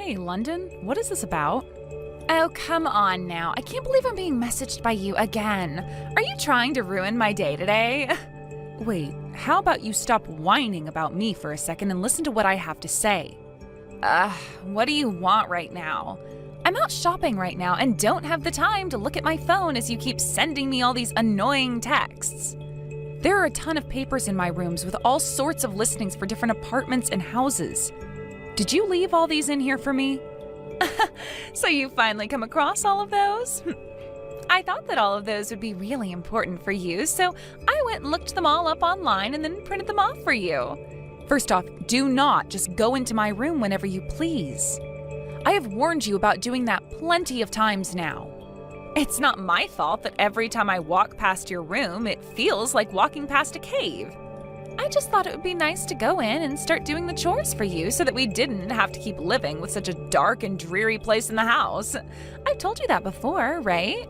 Hey, London, what is this about? Oh, come on now. I can't believe I'm being messaged by you again. Are you trying to ruin my day today? Wait, how about you stop whining about me for a second and listen to what I have to say? What do you want right now? I'm out shopping right now and don't have the time to look at my phone as you keep sending me all these annoying texts. There are a ton of papers in my rooms with all sorts of listings for different apartments and houses. Did you leave all these in here for me? So you finally come across all of those? I thought that all of those would be really important for you, so I went and looked them all up online and then printed them off for you. First off, do not just go into my room whenever you please. I have warned you about doing that plenty of times now. It's not my fault that every time I walk past your room, it feels like walking past a cave. I just thought it would be nice to go in and start doing the chores for you so that we didn't have to keep living with such a dark and dreary place in the house. I've told you that before, right?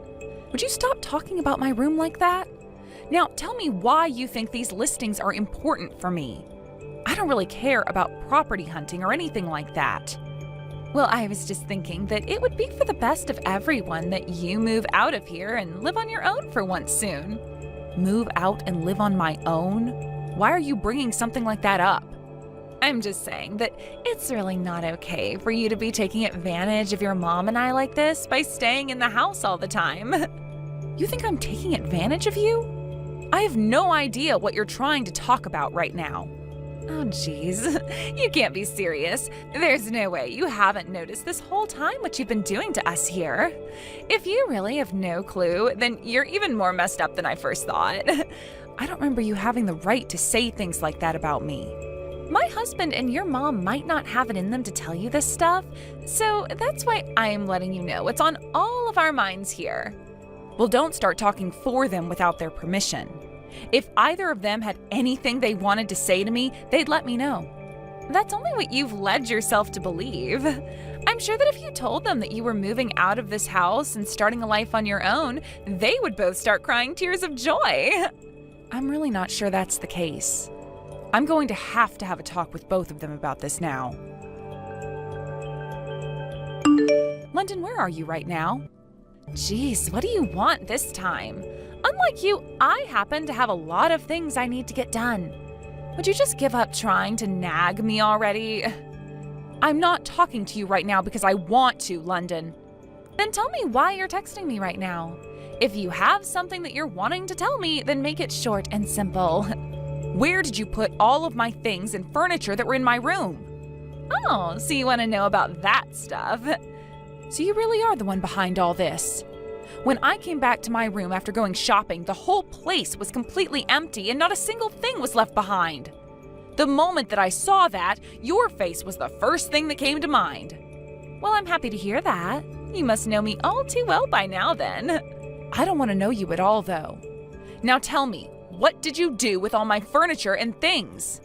Would you stop talking about my room like that? Now, tell me why you think these listings are important for me. I don't really care about property hunting or anything like that. Well, I was just thinking that it would be for the best of everyone that you move out of here and live on your own for once soon. Move out and live on my own? Why are you bringing something like that up? I'm just saying that it's really not okay for you to be taking advantage of your mom and I like this by staying in the house all the time. You think I'm taking advantage of you? I have no idea what you're trying to talk about right now. Oh, geez. You can't be serious. There's no way you haven't noticed this whole time what you've been doing to us here. If you really have no clue, then you're even more messed up than I first thought. I don't remember you having the right to say things like that about me. My husband and your mom might not have it in them to tell you this stuff, so that's why I'm letting you know it's on all of our minds here. Well, don't start talking for them without their permission. If either of them had anything they wanted to say to me, they'd let me know. That's only what you've led yourself to believe. I'm sure that if you told them that you were moving out of this house and starting a life on your own, they would both start crying tears of joy. I'm really not sure that's the case. I'm going to have a talk with both of them about this now. London, where are you right now? Jeez, what do you want this time? Unlike you, I happen to have a lot of things I need to get done. Would you just give up trying to nag me already? I'm not talking to you right now because I want to, London. Then tell me why you're texting me right now. If you have something that you're wanting to tell me, then make it short and simple. Where did you put all of my things and furniture that were in my room? Oh, so you want to know about that stuff. So you really are the one behind all this. When I came back to my room after going shopping, the whole place was completely empty and not a single thing was left behind. The moment that I saw that, your face was the first thing that came to mind. Well, I'm happy to hear that. You must know me all too well by now then. I don't want to know you at all, though. Now tell me, what did you do with all my furniture and things?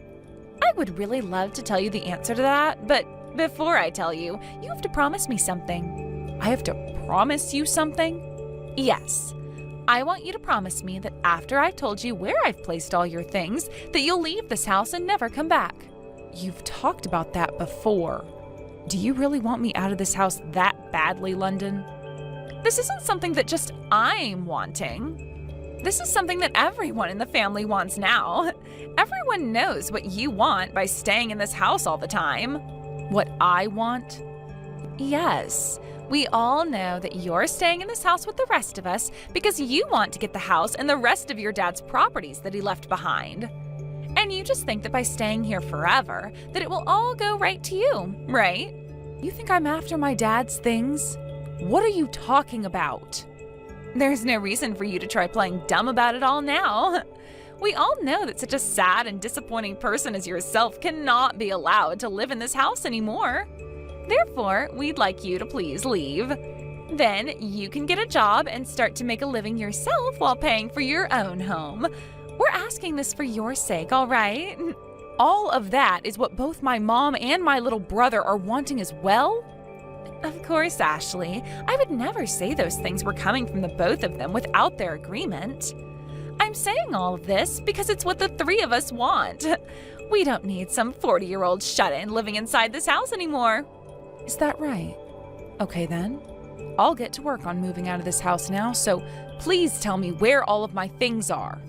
I would really love to tell you the answer to that, but before I tell you, you have to promise me something. I have to promise you something? Yes. I want you to promise me that after I've told you where I've placed all your things, that you'll leave this house and never come back. You've talked about that before. Do you really want me out of this house that badly, London? This isn't something that just I'm wanting. This is something that everyone in the family wants now. Everyone knows what you want by staying in this house all the time. What I want? Yes, we all know that you're staying in this house with the rest of us because you want to get the house and the rest of your dad's properties that he left behind. And you just think that by staying here forever, that it will all go right to you, right? You think I'm after my dad's things? What are you talking about? There's no reason for you to try playing dumb about it all now. We all know that such a sad and disappointing person as yourself cannot be allowed to live in this house anymore. Therefore, we'd like you to please leave. Then you can get a job and start to make a living yourself while paying for your own home. We're asking this for your sake, all right? All of that is what both my mom and my little brother are wanting as well? Of course, Ashley. I would never say those things were coming from the both of them without their agreement. I'm saying all of this because it's what the three of us want. We don't need some 40-year-old shut-in living inside this house anymore. Is that right? Okay then. I'll get to work on moving out of this house now, so please tell me where all of my things are.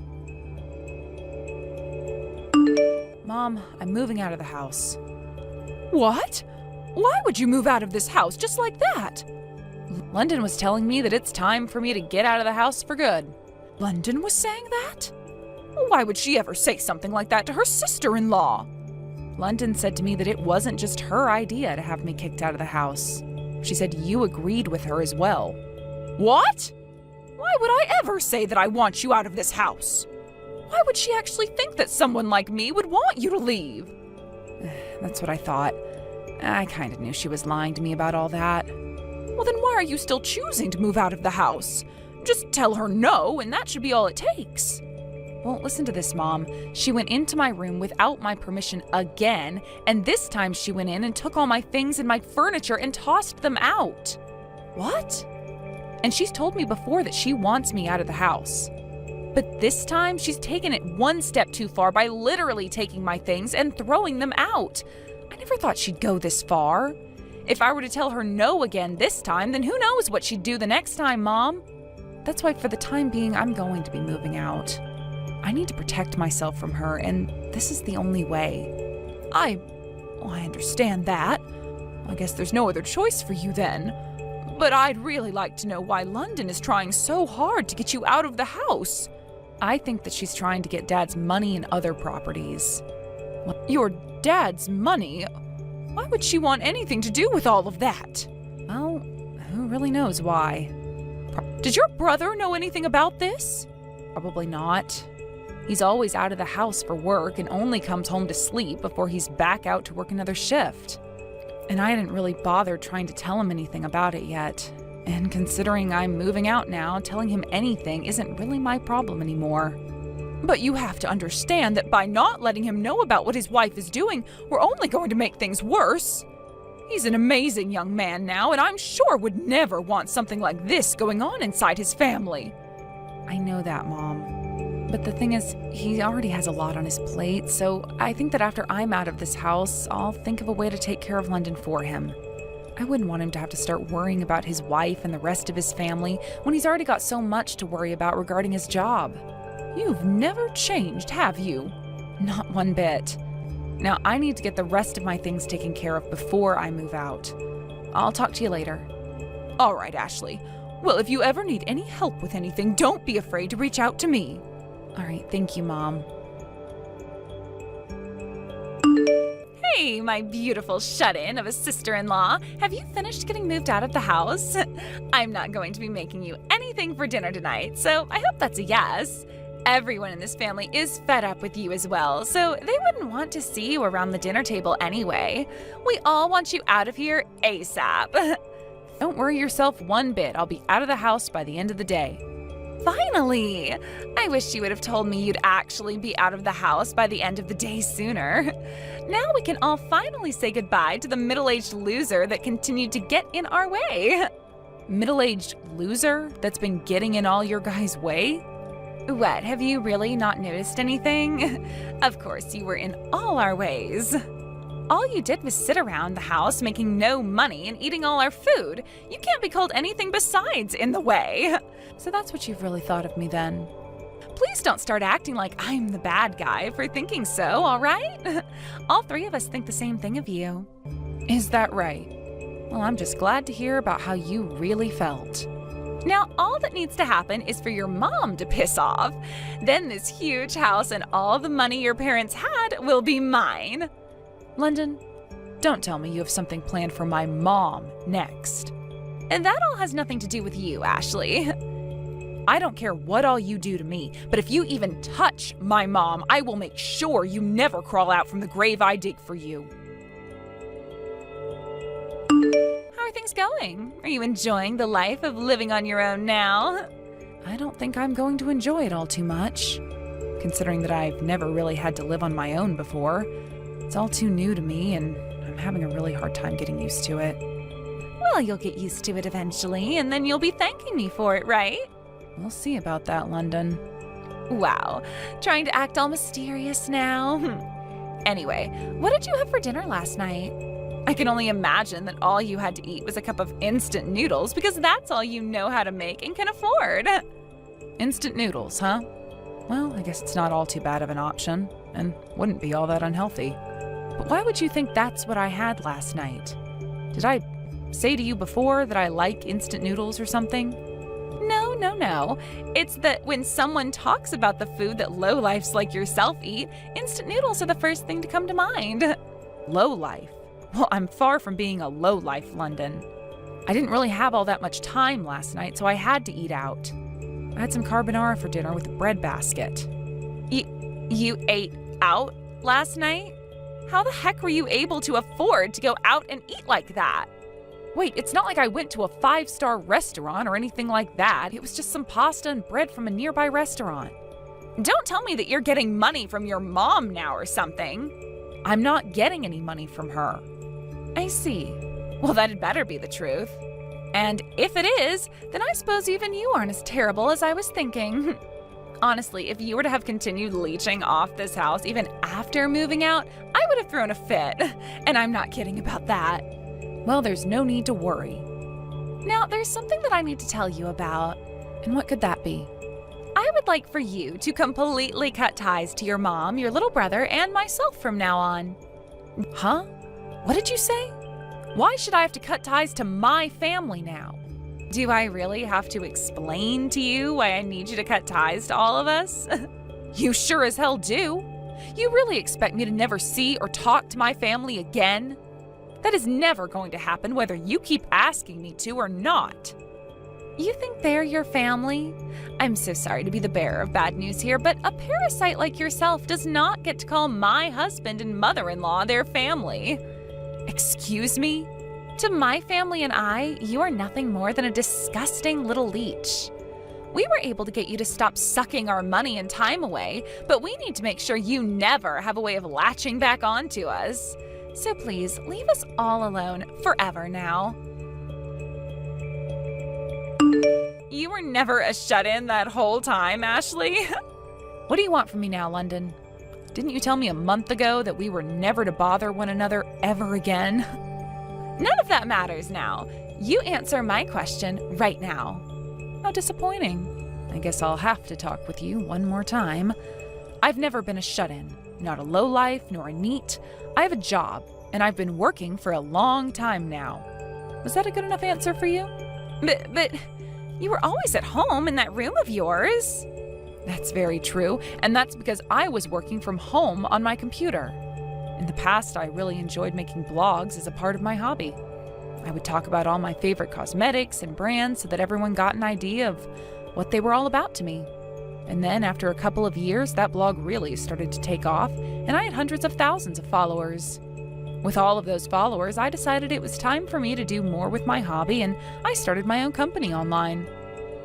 Mom, I'm moving out of the house. What? Why would you move out of this house just like that? London was telling me that it's time for me to get out of the house for good. London was saying that? Why would she ever say something like that to her sister-in-law? London said to me that it wasn't just her idea to have me kicked out of the house. She said you agreed with her as well. What? Why would I ever say that I want you out of this house? Why would she actually think that someone like me would want you to leave? That's what I thought. I kind of knew she was lying to me about all that. Well, then why are you still choosing to move out of the house? Just tell her no, and that should be all it takes. Well, listen to this, Mom. She went into my room without my permission again, and this time she went in and took all my things and my furniture and tossed them out. What? And she's told me before that she wants me out of the house. But this time, she's taken it one step too far by literally taking my things and throwing them out. I never thought she'd go this far. If I were to tell her no again this time, then who knows what she'd do the next time, Mom? That's why for the time being, I'm going to be moving out. I need to protect myself from her, and this is the only way. I understand that. I guess there's no other choice for you then. But I'd really like to know why London is trying so hard to get you out of the house. I think that she's trying to get Dad's money and other properties. Your dad's money? Why would she want anything to do with all of that? Well, who really knows why? Did your brother know anything about this? Probably not. He's always out of the house for work and only comes home to sleep before he's back out to work another shift. And I didn't really bother trying to tell him anything about it yet. And considering I'm moving out now, telling him anything isn't really my problem anymore. But you have to understand that by not letting him know about what his wife is doing, we're only going to make things worse. He's an amazing young man now, and I'm sure would never want something like this going on inside his family. I know that, Mom. But the thing is, he already has a lot on his plate, so I think that after I'm out of this house, I'll think of a way to take care of London for him. I wouldn't want him to have to start worrying about his wife and the rest of his family when he's already got so much to worry about regarding his job. You've never changed, have you? Not one bit. Now, I need to get the rest of my things taken care of before I move out. I'll talk to you later. All right, Ashley. Well, if you ever need any help with anything, don't be afraid to reach out to me. All right, thank you, Mom. Hey, my beautiful shut-in of a sister-in-law. Have you finished getting moved out of the house? I'm not going to be making you anything for dinner tonight, so I hope that's a yes. Everyone in this family is fed up with you as well, so they wouldn't want to see you around the dinner table anyway. We all want you out of here ASAP. Don't worry yourself one bit. I'll be out of the house by the end of the day. Finally! I wish you would have told me you'd actually be out of the house by the end of the day sooner. Now we can all finally say goodbye to the middle-aged loser that continued to get in our way. Middle-aged loser that's been getting in all your guys' way? What, have you really not noticed anything? Of course you were in all our ways. All you did was sit around the house making no money and eating all our food. You can't be called anything besides in the way. So that's what you've really thought of me then. Please don't start acting like I'm the bad guy for thinking so, all right? All three of us think the same thing of you. Is that right? Well, I'm just glad to hear about how you really felt. Now, all that needs to happen is for your mom to piss off. Then this huge house and all the money your parents had will be mine. London, don't tell me you have something planned for my mom next. And that all has nothing to do with you, Ashley. I don't care what all you do to me, but if you even touch my mom, I will make sure you never crawl out from the grave I dig for you. How are things going? Are you enjoying the life of living on your own now? I don't think I'm going to enjoy it all too much, considering that I've never really had to live on my own before. It's all too new to me, and I'm having a really hard time getting used to it. Well, you'll get used to it eventually, and then you'll be thanking me for it, right? We'll see about that, London. Wow, trying to act all mysterious now. Anyway, what did you have for dinner last night? I can only imagine that all you had to eat was a cup of instant noodles because that's all you know how to make and can afford. Instant noodles, huh? Well, I guess it's not all too bad of an option, and wouldn't be all that unhealthy. But why would you think that's what I had last night? Did I say to you before that I like instant noodles or something? No. It's that when someone talks about the food that lowlifes like yourself eat, instant noodles are the first thing to come to mind. Lowlife? Well, I'm far from being a lowlife, London. I didn't really have all that much time last night, so I had to eat out. I had some carbonara for dinner with a bread basket. You ate out last night? How the heck were you able to afford to go out and eat like that? Wait, it's not like I went to a 5-star restaurant or anything like that. It was just some pasta and bread from a nearby restaurant. Don't tell me that you're getting money from your mom now or something. I'm not getting any money from her. I see. Well, that'd better be the truth. And if it is, then I suppose even you aren't as terrible as I was thinking. Honestly, if you were to have continued leeching off this house even after moving out, I would have thrown a fit. And I'm not kidding about that. Well, there's no need to worry. Now, there's something that I need to tell you about. And what could that be? I would like for you to completely cut ties to your mom, your little brother, and myself from now on. Huh? What did you say? Why should I have to cut ties to my family now? Do I really have to explain to you why I need you to cut ties to all of us? You sure as hell do. You really expect me to never see or talk to my family again? That is never going to happen whether you keep asking me to or not. You think they're your family? I'm so sorry to be the bearer of bad news here, but a parasite like yourself does not get to call my husband and mother-in-law their family. Excuse me? To my family and I, you are nothing more than a disgusting little leech. We were able to get you to stop sucking our money and time away, but we need to make sure you never have a way of latching back onto us. So please, leave us all alone forever now. You were never a shut-in that whole time, Ashley. What do you want from me now, London? Didn't you tell me a month ago that we were never to bother one another ever again? None of that matters now. You answer my question right now. How disappointing. I guess I'll have to talk with you one more time. I've never been a shut-in, not a lowlife nor a neat. I have a job, and I've been working for a long time now. Was that a good enough answer for you? But you were always at home in that room of yours. That's very true, and that's because I was working from home on my computer. In the past, I really enjoyed making blogs as a part of my hobby. I would talk about all my favorite cosmetics and brands so that everyone got an idea of what they were all about to me. And then after a couple of years, that blog really started to take off, and I had hundreds of thousands of followers. With all of those followers, I decided it was time for me to do more with my hobby, and I started my own company online.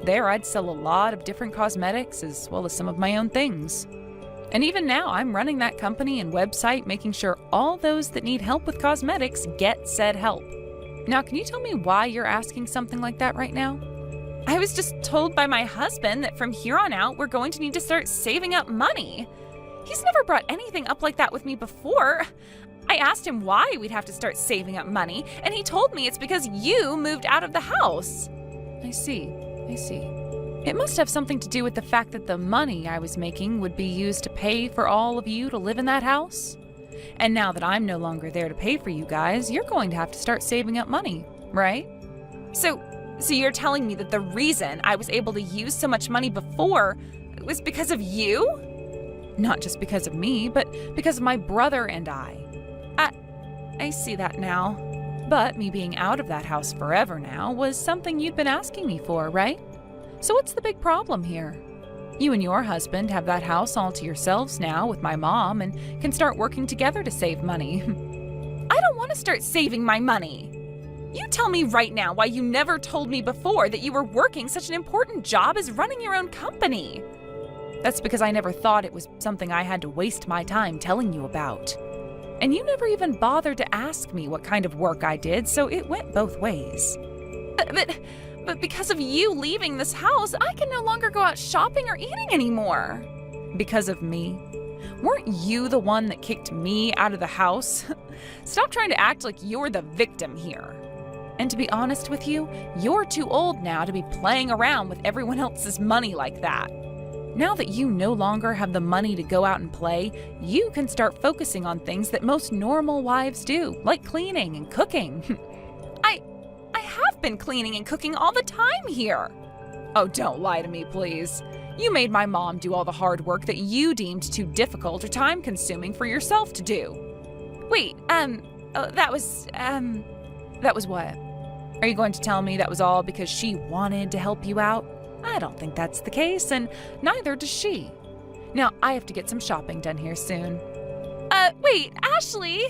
There, I'd sell a lot of different cosmetics as well as some of my own things. And even now, I'm running that company and website, making sure all those that need help with cosmetics get said help. Now, can you tell me why you're asking something like that right now? I was just told by my husband that from here on out, we're going to need to start saving up money. He's never brought anything up like that with me before. I asked him why we'd have to start saving up money, and he told me it's because you moved out of the house. I see. It must have something to do with the fact that the money I was making would be used to pay for all of you to live in that house. And now that I'm no longer there to pay for you guys, you're going to have to start saving up money, right? So you're telling me that the reason I was able to use so much money before was because of you? Not just because of me, but because of my brother and I see that now. But me being out of that house forever now was something you'd been asking me for, right? So what's the big problem here? You and your husband have that house all to yourselves now with my mom and can start working together to save money. I don't want to start saving my money. You tell me right now why you never told me before that you were working such an important job as running your own company. That's because I never thought it was something I had to waste my time telling you about. And you never even bothered to ask me what kind of work I did, so it went both ways. But because of you leaving this house, I can no longer go out shopping or eating anymore. Because of me? Weren't you the one that kicked me out of the house? Stop trying to act like you're the victim here. And to be honest with you, you're too old now to be playing around with everyone else's money like that. Now that you no longer have the money to go out and play, you can start focusing on things that most normal wives do, like cleaning and cooking. I have been cleaning and cooking all the time here. Oh, don't lie to me, please. You made my mom do all the hard work that you deemed too difficult or time-consuming for yourself to do. Wait, that was what? Are you going to tell me that was all because she wanted to help you out? I don't think that's the case, and neither does she. Now, I have to get some shopping done here soon. Wait, Ashley!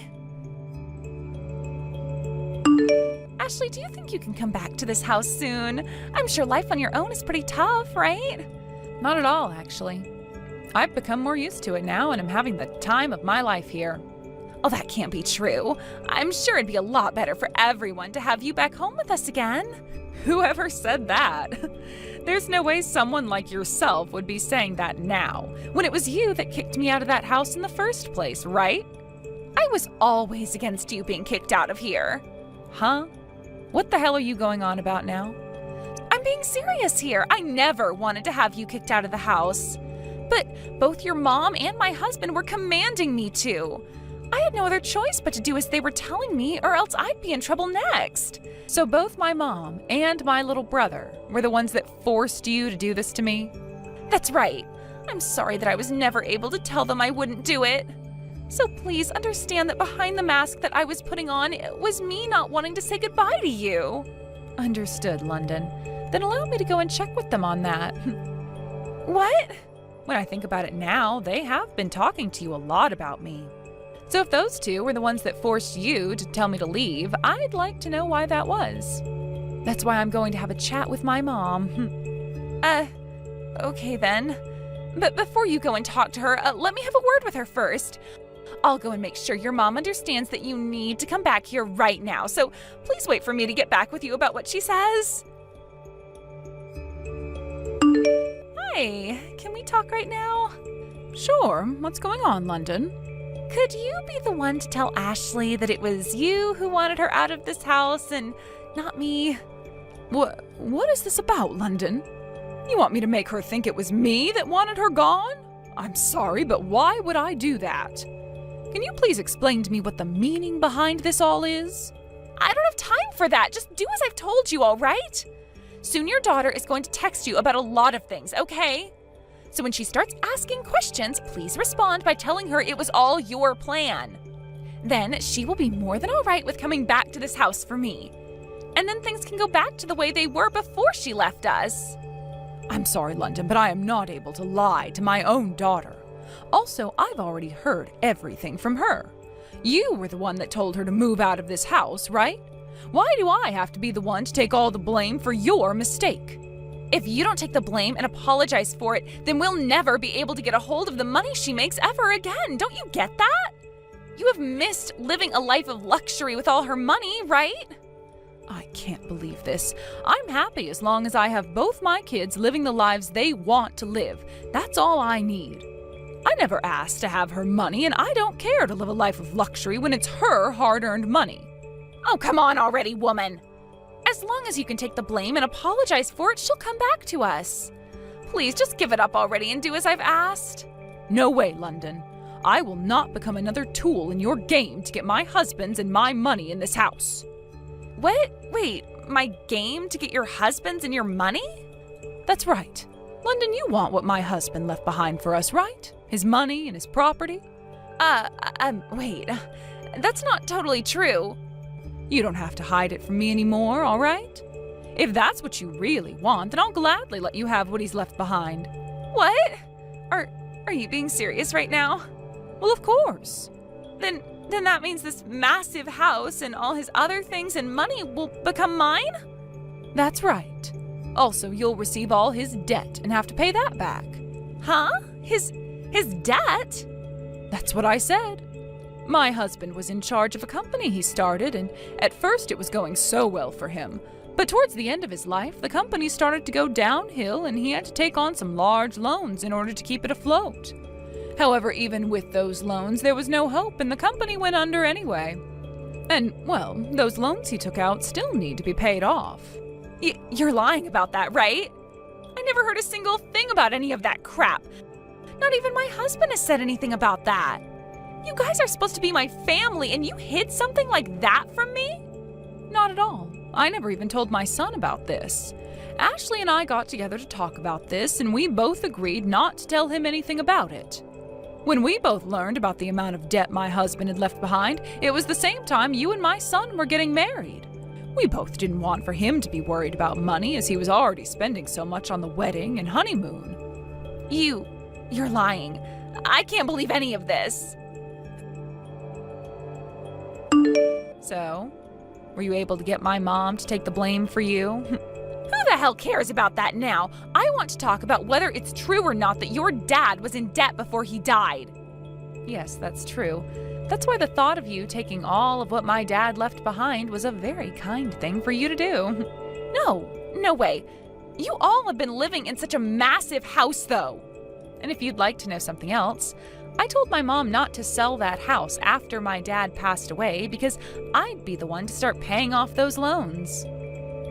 Ashley, do you think you can come back to this house soon? I'm sure life on your own is pretty tough, right? Not at all, actually. I've become more used to it now, and I'm having the time of my life here. Oh, that can't be true. I'm sure it'd be a lot better for everyone to have you back home with us again. Whoever said that? There's no way someone like yourself would be saying that now, when it was you that kicked me out of that house in the first place, right? I was always against you being kicked out of here. Huh? What the hell are you going on about now? I'm being serious here. I never wanted to have you kicked out of the house. But both your mom and my husband were commanding me to. I had no other choice but to do as they were telling me, or else I'd be in trouble next. So both my mom and my little brother were the ones that forced you to do this to me? That's right. I'm sorry that I was never able to tell them I wouldn't do it. So please understand that behind the mask that I was putting on, it was me not wanting to say goodbye to you. Understood, London. Then allow me to go and check with them on that. What? When I think about it now, they have been talking to you a lot about me. So if those two were the ones that forced you to tell me to leave, I'd like to know why that was. That's why I'm going to have a chat with my mom. Okay then. But before you go and talk to her, let me have a word with her first. I'll go and make sure your mom understands that you need to come back here right now, so please wait for me to get back with you about what she says. Hi, can we talk right now? Sure, what's going on, London? Could you be the one to tell Ashley that it was you who wanted her out of this house and not me? What is this about, London? You want me to make her think it was me that wanted her gone? I'm sorry, but why would I do that? Can you please explain to me what the meaning behind this all is? I don't have time for that. Just do as I've told you, all right? Soon your daughter is going to text you about a lot of things, okay? So when she starts asking questions, please respond by telling her it was all your plan. Then she will be more than all right with coming back to this house for me. And then things can go back to the way they were before she left us. I'm sorry, London, but I am not able to lie to my own daughter. Also, I've already heard everything from her. You were the one that told her to move out of this house, right? Why do I have to be the one to take all the blame for your mistake? If you don't take the blame and apologize for it, then we'll never be able to get a hold of the money she makes ever again. Don't you get that? You have missed living a life of luxury with all her money, right? I can't believe this. I'm happy as long as I have both my kids living the lives they want to live. That's all I need. I never asked to have her money, and I don't care to live a life of luxury when it's her hard-earned money. Oh, come on already, woman. As long as you can take the blame and apologize for it, she'll come back to us. Please, just give it up already and do as I've asked. No way, London. I will not become another tool in your game to get my husband's and my money in this house. What? Wait, my game to get your husband's and your money? That's right. London, you want what my husband left behind for us, right? His money and his property? Wait. That's not totally true. You don't have to hide it from me anymore, all right? If that's what you really want, then I'll gladly let you have what he's left behind. What? Are you being serious right now? Well, of course. Then that means this massive house and all his other things and money will become mine? That's right. Also, you'll receive all his debt and have to pay that back. Huh? His debt? That's what I said. My husband was in charge of a company he started, and at first it was going so well for him. But towards the end of his life, the company started to go downhill, and he had to take on some large loans in order to keep it afloat. However, even with those loans, there was no hope and the company went under anyway. And, well, those loans he took out still need to be paid off. You're lying about that, right? I never heard a single thing about any of that crap. Not even my husband has said anything about that. You guys are supposed to be my family and you hid something like that from me? Not at all. I never even told my son about this. Ashley and I got together to talk about this and we both agreed not to tell him anything about it. When we both learned about the amount of debt my husband had left behind, it was the same time you and my son were getting married. We both didn't want for him to be worried about money as he was already spending so much on the wedding and honeymoon. You're lying. I can't believe any of this. So, were you able to get my mom to take the blame for you? Who the hell cares about that now? I want to talk about whether it's true or not that your dad was in debt before he died. Yes, that's true. That's why the thought of you taking all of what my dad left behind was a very kind thing for you to do. No way. You all have been living in such a massive house, though. And if you'd like to know something else, I told my mom not to sell that house after my dad passed away because I'd be the one to start paying off those loans.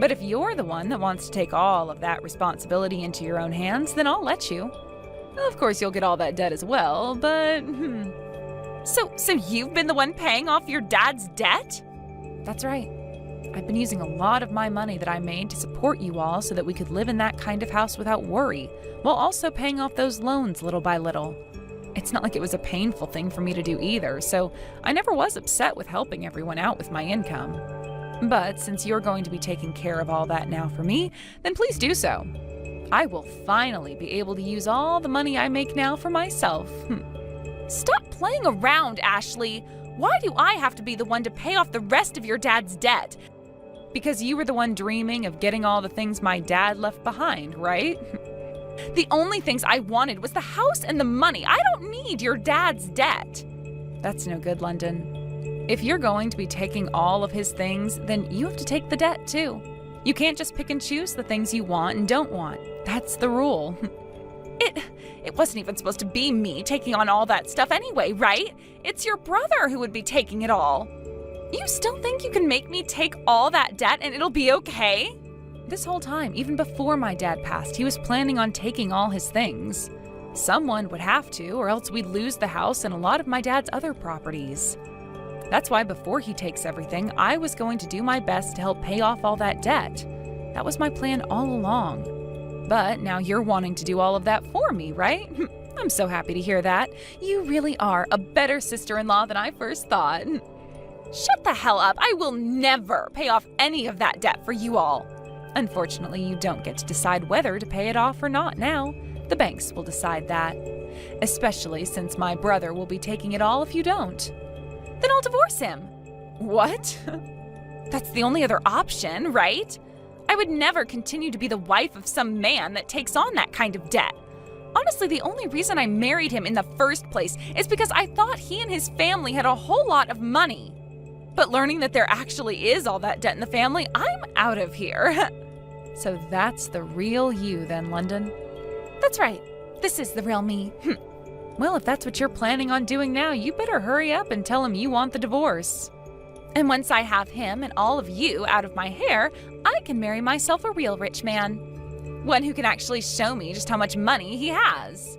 But if you're the one that wants to take all of that responsibility into your own hands, then I'll let you. Of course, you'll get all that debt as well, but... So you've been the one paying off your dad's debt? That's right. I've been using a lot of my money that I made to support you all so that we could live in that kind of house without worry, while also paying off those loans little by little. It's not like it was a painful thing for me to do either, so I never was upset with helping everyone out with my income. But since you're going to be taking care of all that now for me, then please do so. I will finally be able to use all the money I make now for myself. Stop playing around, Ashley. Why do I have to be the one to pay off the rest of your dad's debt? Because you were the one dreaming of getting all the things my dad left behind, right? The only things I wanted was the house and the money. I don't need your dad's debt. That's no good, London. If you're going to be taking all of his things, then you have to take the debt too. You can't just pick and choose the things you want and don't want. That's the rule. It wasn't even supposed to be me taking on all that stuff anyway, right? It's your brother who would be taking it all. You still think you can make me take all that debt and it'll be okay? This whole time, even before my dad passed, he was planning on taking all his things. Someone would have to, or else we'd lose the house and a lot of my dad's other properties. That's why before he takes everything, I was going to do my best to help pay off all that debt. That was my plan all along. But now you're wanting to do all of that for me, right? I'm so happy to hear that. You really are a better sister-in-law than I first thought. Shut the hell up. I will never pay off any of that debt for you all. Unfortunately, you don't get to decide whether to pay it off or not now. The banks will decide that. Especially since my brother will be taking it all if you don't. Then I'll divorce him. What? That's the only other option, right? I would never continue to be the wife of some man that takes on that kind of debt. Honestly, the only reason I married him in the first place is because I thought he and his family had a whole lot of money. But learning that there actually is all that debt in the family, I'm out of here. So that's the real you then, London? That's right. This is the real me. Well, if that's what you're planning on doing now, you better hurry up and tell him you want the divorce. And once I have him and all of you out of my hair, I can marry myself a real rich man. One who can actually show me just how much money he has.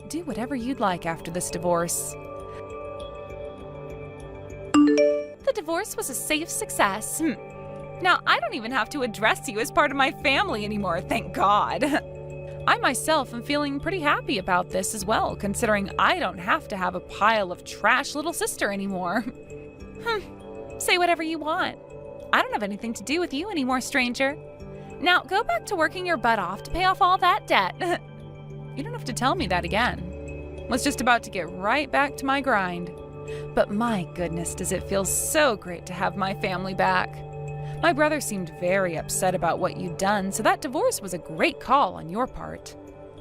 Do whatever you'd like after this divorce. The divorce was a safe success. Now, I don't even have to address you as part of my family anymore, thank God. I myself am feeling pretty happy about this as well, considering I don't have to have a pile of trash little sister anymore. Say whatever you want. I don't have anything to do with you anymore, stranger. Now, go back to working your butt off to pay off all that debt. You don't have to tell me that again. Was just about to get right back to my grind. But my goodness, does it feel so great to have my family back. My brother seemed very upset about what you'd done, so that divorce was a great call on your part.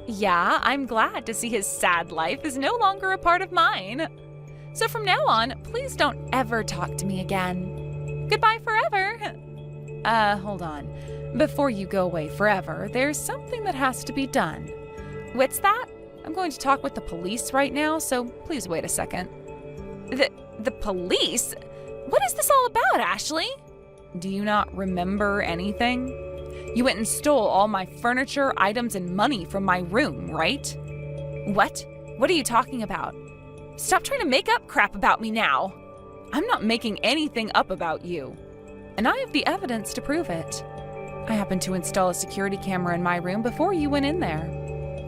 Yeah, I'm glad to see his sad life is no longer a part of mine. So from now on, please don't ever talk to me again. Goodbye forever. Hold on. Before you go away forever, there's something that has to be done. What's that? I'm going to talk with the police right now, so please wait a second. The police? What is this all about, Ashley? Do you not remember anything? You went and stole all my furniture, items, and money from my room, right? What? What are you talking about? Stop trying to make up crap about me now. I'm not making anything up about you. And I have the evidence to prove it. I happened to install a security camera in my room before you went in there.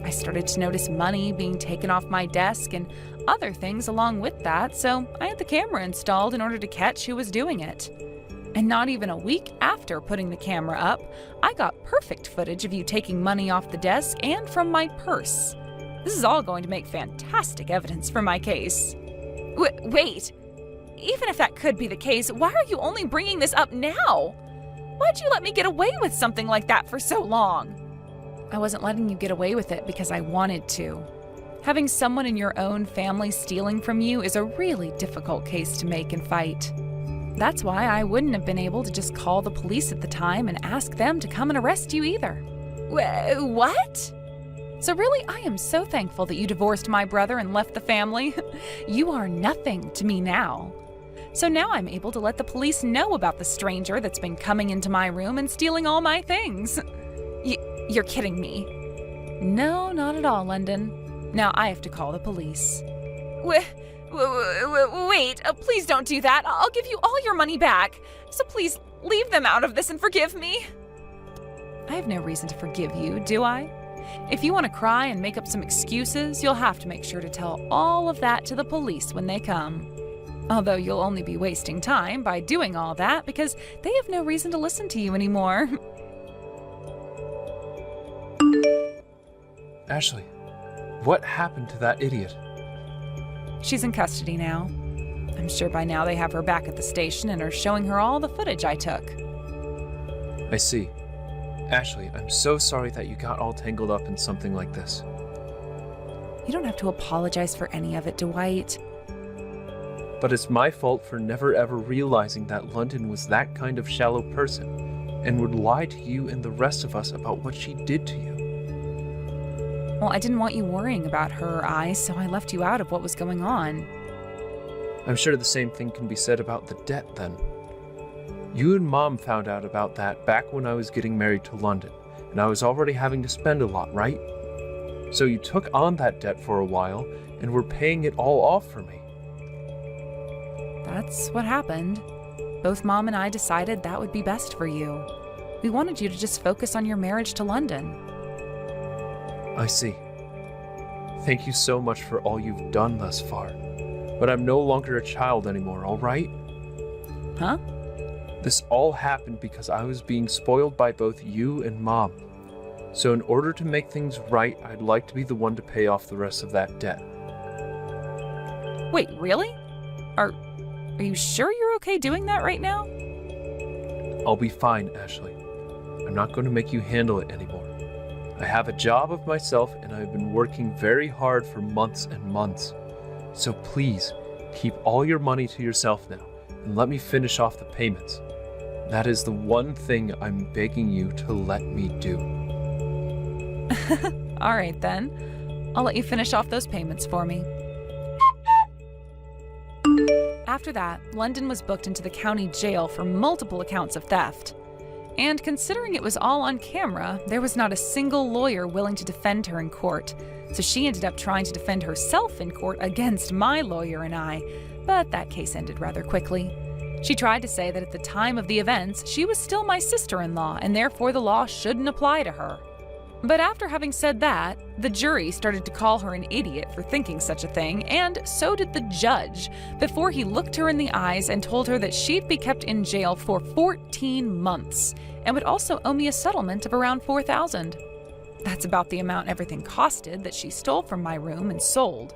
I started to notice money being taken off my desk and other things along with that, so I had the camera installed in order to catch who was doing it. And not even a week after putting the camera up, I got perfect footage of you taking money off the desk and from my purse. This is all going to make fantastic evidence for my case. Wait, even if that could be the case, why are you only bringing this up now? Why'd you let me get away with something like that for so long? I wasn't letting you get away with it because I wanted to. Having someone in your own family stealing from you is a really difficult case to make and fight. That's why I wouldn't have been able to just call the police at the time and ask them to come and arrest you either. What? So really, I am so thankful that you divorced my brother and left the family. You are nothing to me now. So now I'm able to let the police know about the stranger that's been coming into my room and stealing all my things. You're kidding me. No, not at all, London. Now I have to call the police. Wait, please don't do that. I'll give you all your money back. So please leave them out of this and forgive me. I have no reason to forgive you, do I? If you want to cry and make up some excuses, you'll have to make sure to tell all of that to the police when they come. Although you'll only be wasting time by doing all that because they have no reason to listen to you anymore. Ashley, what happened to that idiot? She's in custody now. I'm sure by now they have her back at the station and are showing her all the footage I took. I see. Ashley, I'm so sorry that you got all tangled up in something like this. You don't have to apologize for any of it, Dwight. But it's my fault for never ever realizing that London was that kind of shallow person and would lie to you and the rest of us about what she did to you. Well, I didn't want you worrying about her or I, so I left you out of what was going on. I'm sure the same thing can be said about the debt then. You and Mom found out about that back when I was getting married to London, and I was already having to spend a lot, right? So you took on that debt for a while and were paying it all off for me. That's what happened. Both Mom and I decided that would be best for you. We wanted you to just focus on your marriage to London. I see. Thank you so much for all you've done thus far. But I'm no longer a child anymore, all right? Huh? This all happened because I was being spoiled by both you and Mom. So in order to make things right, I'd like to be the one to pay off the rest of that debt. Wait, really? Are you sure you're okay doing that right now? I'll be fine, Ashley. I'm not going to make you handle it anymore. I have a job of myself and I've been working very hard for months and months. So please, keep all your money to yourself now and let me finish off the payments. That is the one thing I'm begging you to let me do. All right then. I'll let you finish off those payments for me. After that, London was booked into the county jail for multiple accounts of theft. And considering it was all on camera, there was not a single lawyer willing to defend her in court. So she ended up trying to defend herself in court against my lawyer and I, but that case ended rather quickly. She tried to say that at the time of the events, she was still my sister-in-law, and therefore the law shouldn't apply to her. But after having said that, the jury started to call her an idiot for thinking such a thing, and so did the judge, before he looked her in the eyes and told her that she'd be kept in jail for 14 months, and would also owe me a settlement of around $4,000. That's about the amount everything costed that she stole from my room and sold,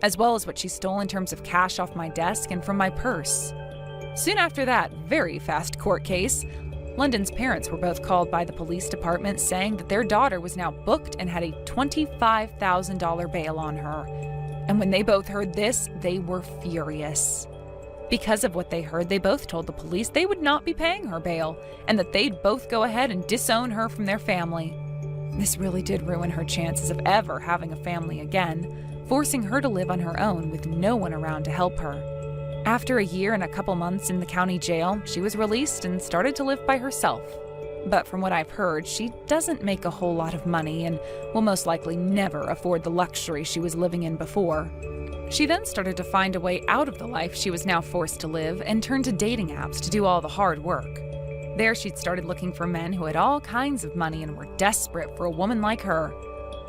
as well as what she stole in terms of cash off my desk and from my purse. Soon after that very fast court case, London's parents were both called by the police department saying that their daughter was now booked and had a $25,000 bail on her. And when they both heard this, they were furious. Because of what they heard, they both told the police they would not be paying her bail and that they'd both go ahead and disown her from their family. This really did ruin her chances of ever having a family again, forcing her to live on her own with no one around to help her. After a year and a couple months in the county jail, she was released and started to live by herself. But from what I've heard, she doesn't make a whole lot of money and will most likely never afford the luxury she was living in before. She then started to find a way out of the life she was now forced to live and turned to dating apps to do all the hard work. There she'd started looking for men who had all kinds of money and were desperate for a woman like her.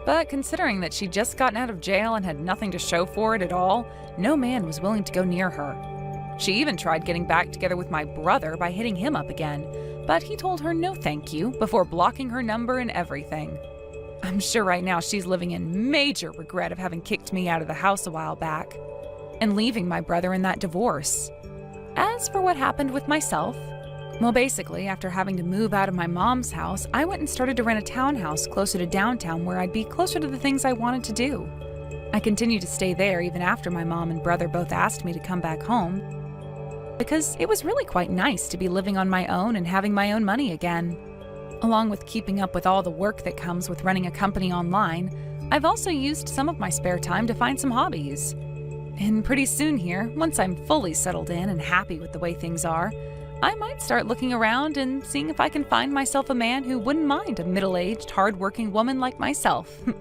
But considering that she'd just gotten out of jail and had nothing to show for it at all, no man was willing to go near her. She even tried getting back together with my brother by hitting him up again, but he told her no thank you before blocking her number and everything. I'm sure right now she's living in major regret of having kicked me out of the house a while back and leaving my brother in that divorce. As for what happened with myself, well, basically, after having to move out of my mom's house, I went and started to rent a townhouse closer to downtown where I'd be closer to the things I wanted to do. I continued to stay there even after my mom and brother both asked me to come back home, because it was really quite nice to be living on my own and having my own money again. Along with keeping up with all the work that comes with running a company online, I've also used some of my spare time to find some hobbies. And pretty soon here, once I'm fully settled in and happy with the way things are, I might start looking around and seeing if I can find myself a man who wouldn't mind a middle-aged, hard-working woman like myself.